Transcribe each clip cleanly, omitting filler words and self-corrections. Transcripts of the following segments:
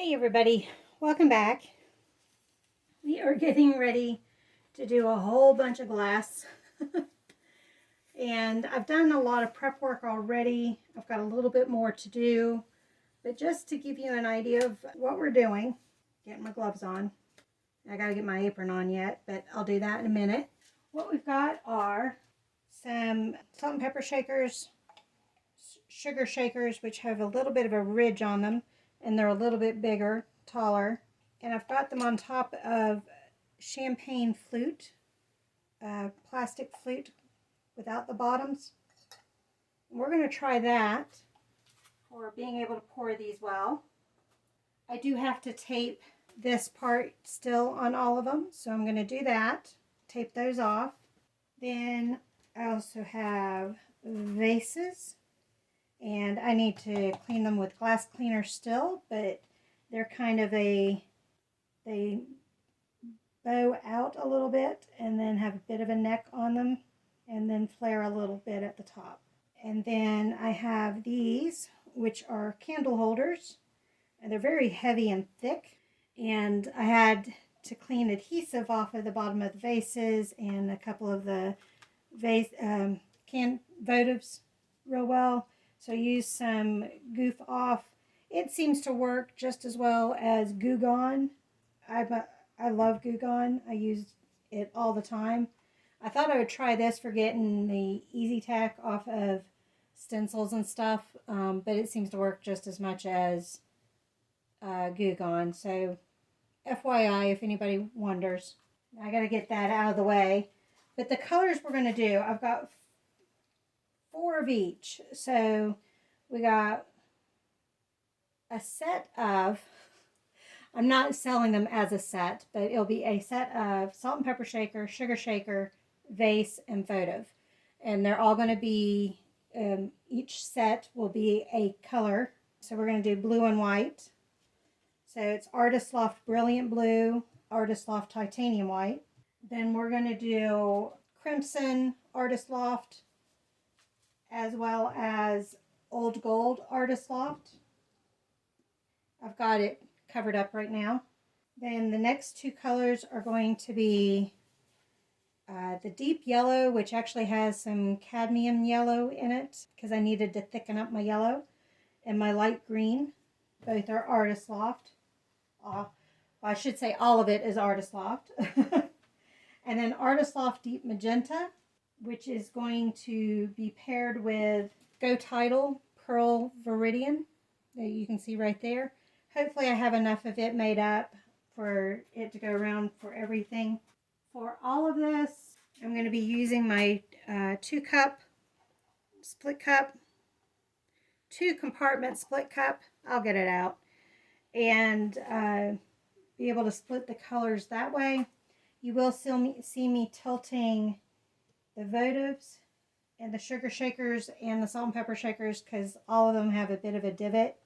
Hey everybody, welcome back. We are getting ready to do a whole bunch of glass. And I've done a lot of prep work already. I've got a little bit more to do. But just to give you an idea of what we're doing, getting my gloves on. I gotta get my apron on yet, but I'll do that in a minute. What we've got are some salt and pepper shakers, sugar shakers, which have a little bit of a ridge on them, and they're a little bit bigger, taller. And I've got them on top of champagne flute, plastic flute without the bottoms. We're going to try that for being able to pour these well. I do have to tape this part still on all of them, so I'm going to do that. Tape those off. Then I also have vases, and I need to clean them with glass cleaner still, but they're kind of they bow out a little bit and then have a bit of a neck on them and then flare a little bit at the top. And then I have these, which are candle holders, and they're very heavy and thick, and I had to clean adhesive off of the bottom of the vases and a couple of the votives real well. So I used some Goof Off. It seems to work just as well as Goo Gone. I love Goo Gone. I use it all the time. I thought I would try this for getting the Easy Tack off of stencils and stuff, but it seems to work just as much as Goo Gone. So FYI, if anybody wonders. I got to get that out of the way. But the colors we're going to do, I've got 4 of each. So we got a set of, I'm not selling them as a set, but it'll be a set of salt and pepper shaker, sugar shaker, vase, and votive. And they're all going to be, each set will be a color. So we're going to do blue and white. So it's Artist Loft Brilliant Blue, Artist Loft Titanium White. Then we're going to do Crimson Artist Loft, as well as Old Gold Artist Loft. I've got it covered up right now. Then the next 2 colors are going to be the deep yellow, which actually has some cadmium yellow in it because I needed to thicken up my yellow, and my light green. Both are Artist Loft. Well, I should say all of it is Artist Loft. And then Artist Loft Deep Magenta, which is going to be paired with Go Tidal Pearl Viridian that you can see right there. Hopefully I have enough of it made up for it to go around for everything. For all of this, I'm going to be using my 2-cup split cup, 2-compartment split cup. I'll get it out. And be able to split the colors that way. You will still see me tilting the votives and the sugar shakers and the salt and pepper shakers because all of them have a bit of a divot,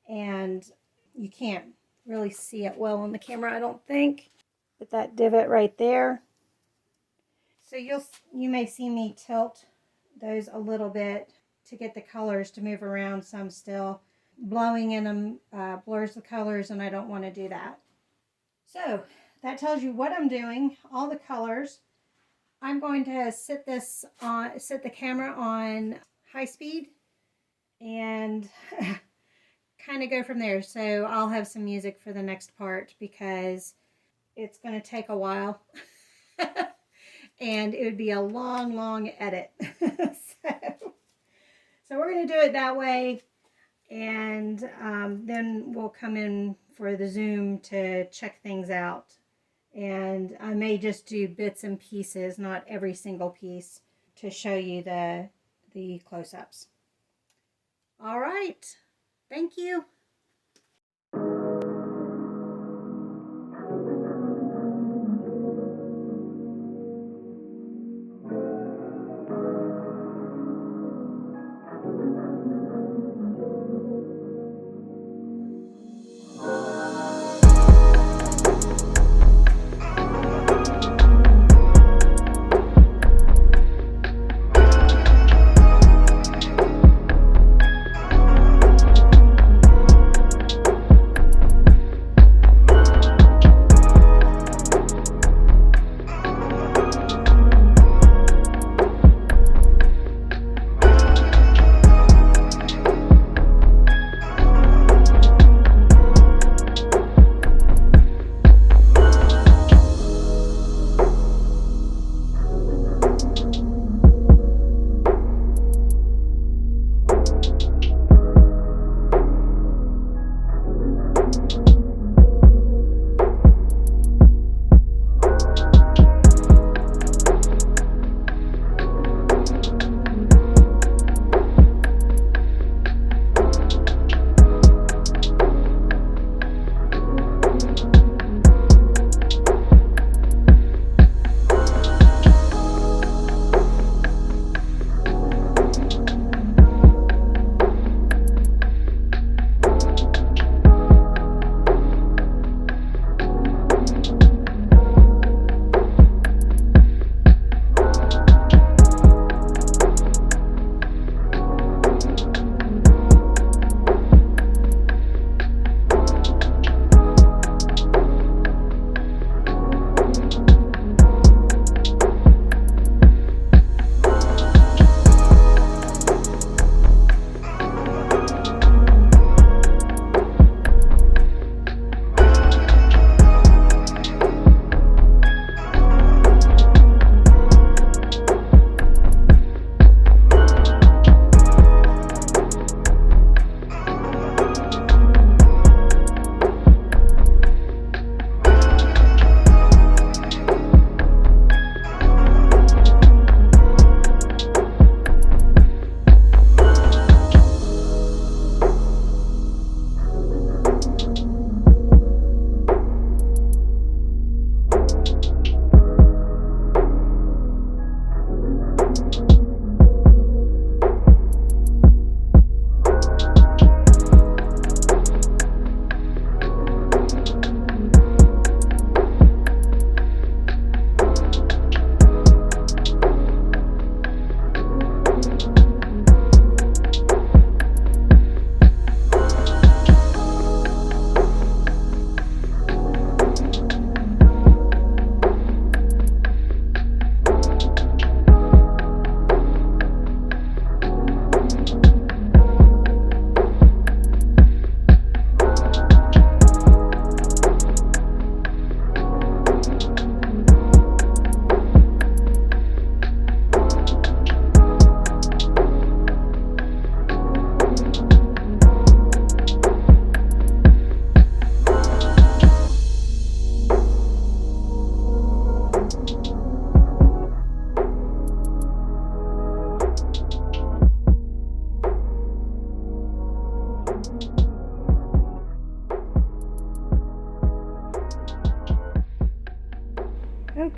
and you can't really see it well on the camera, I don't think, but that divot right there. So you may see me tilt those a little bit to get the colors to move around some still. Blowing in them blurs the colors, and I don't want to do that. So that tells you what I'm doing, all the colors. I'm going to set the camera on high speed and kind of go from there. So I'll have some music for the next part because it's going to take a while and it would be a long edit. So we're going to do it that way, and then we'll come in for the zoom to check things out. And I may just do bits and pieces, not every single piece, to show you the close-ups. All right. Thank you.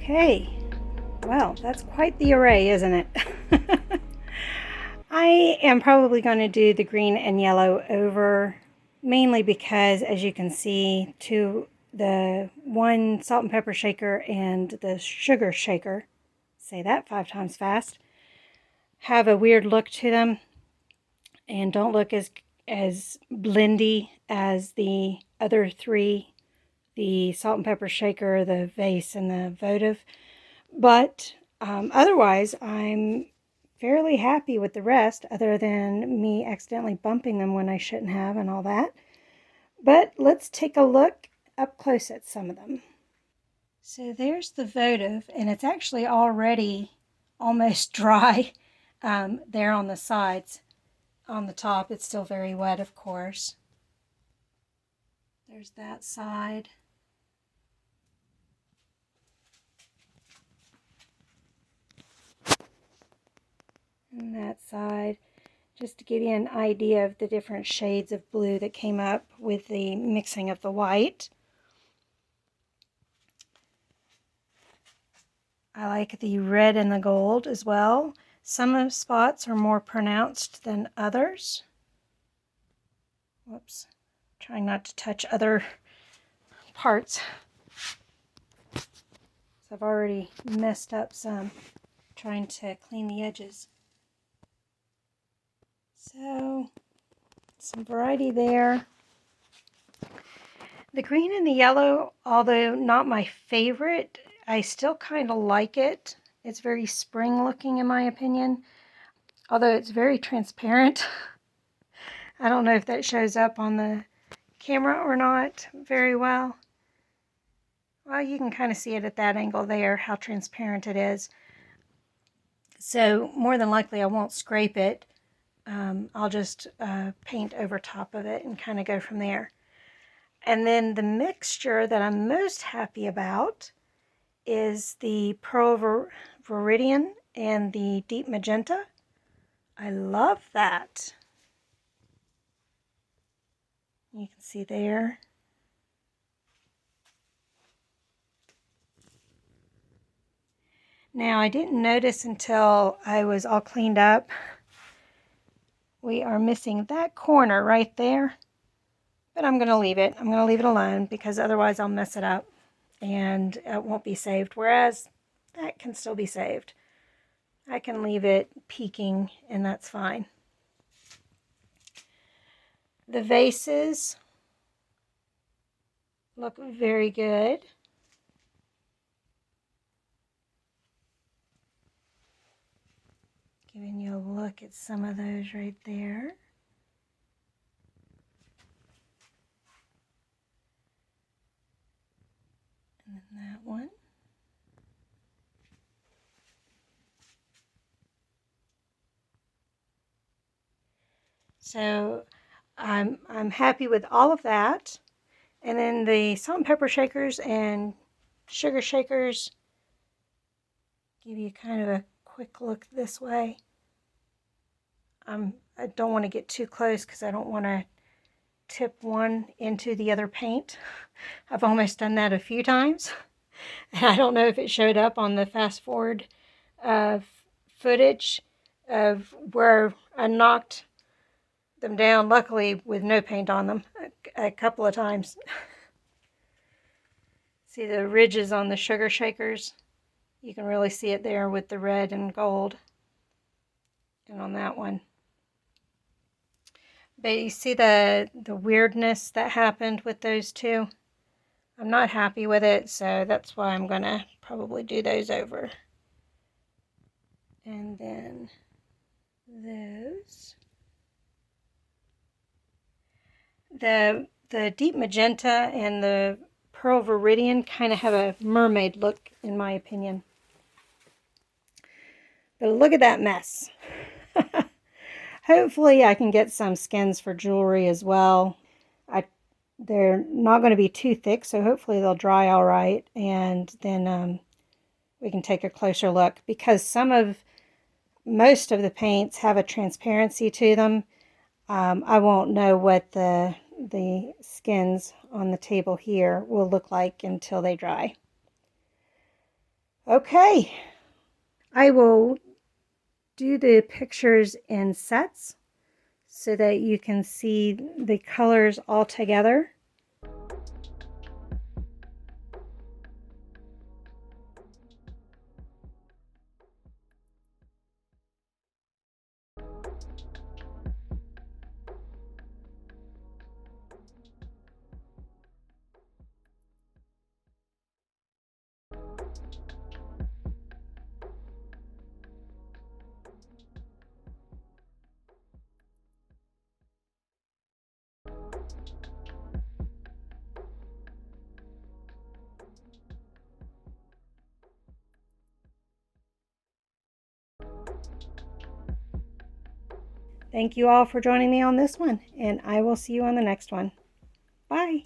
Okay, well, that's quite the array, isn't it? I am probably going to do the green and yellow over, mainly because, as you can see, the one salt and pepper shaker and the sugar shaker, say that 5 times fast, have a weird look to them and don't look as blendy as the other three, the salt and pepper shaker, the vase, and the votive. But otherwise, I'm fairly happy with the rest, other than me accidentally bumping them when I shouldn't have and all that. But let's take a look up close at some of them. So there's the votive, and it's actually already almost dry there on the sides. On the top, it's still very wet, of course. There's that side. And that side. Just to give you an idea of the different shades of blue that came up with the mixing of the white. I like the red and the gold as well. Some of the spots are more pronounced than others. Whoops, trying not to touch other parts. So I've already messed up some trying to clean the edges. So some variety there. The green and the yellow, although not my favorite, I still kind of like it. It's very spring looking in my opinion, although it's very transparent. I don't know if that shows up on the camera or not very well. Well, you can kind of see it at that angle there, how transparent it is. So more than likely I won't scrape it. I'll just paint over top of it and kind of go from there. And then the mixture that I'm most happy about is the Pearl Viridian and the Deep Magenta. I love that. You can see there. Now, I didn't notice until I was all cleaned up. We are missing that corner right there. But I'm going to leave it. I'm going to leave it alone because otherwise I'll mess it up and it won't be saved. Whereas that can still be saved. I can leave it peeking and that's fine. The vases look very good. Giving you a look at some of those right there. And then that one. So I'm happy with all of that. And then the salt and pepper shakers and sugar shakers, give you kind of a quick look this way. I don't want to get too close because I don't want to tip one into the other paint. I've almost done that a few times. And I don't know if it showed up on the fast forward footage of where I knocked them down, luckily with no paint on them, a couple of times. See the ridges on the sugar shakers? You can really see it there with the red and gold. And on that one. But you see the weirdness that happened with those two? I'm not happy with it, so that's why I'm going to probably do those over. And then those. The deep magenta and the pearl viridian kind of have a mermaid look in my opinion. But look at that mess. Hopefully I can get some skins for jewelry as well. They're not going to be too thick, so hopefully they'll dry all right. And then we can take a closer look. Because most of the paints have a transparency to them. I won't know what the skins on the table here will look like until they dry. Okay, I will do the pictures in sets so that you can see the colors all together. Thank you all for joining me on this one, and I will see you on the next one. Bye.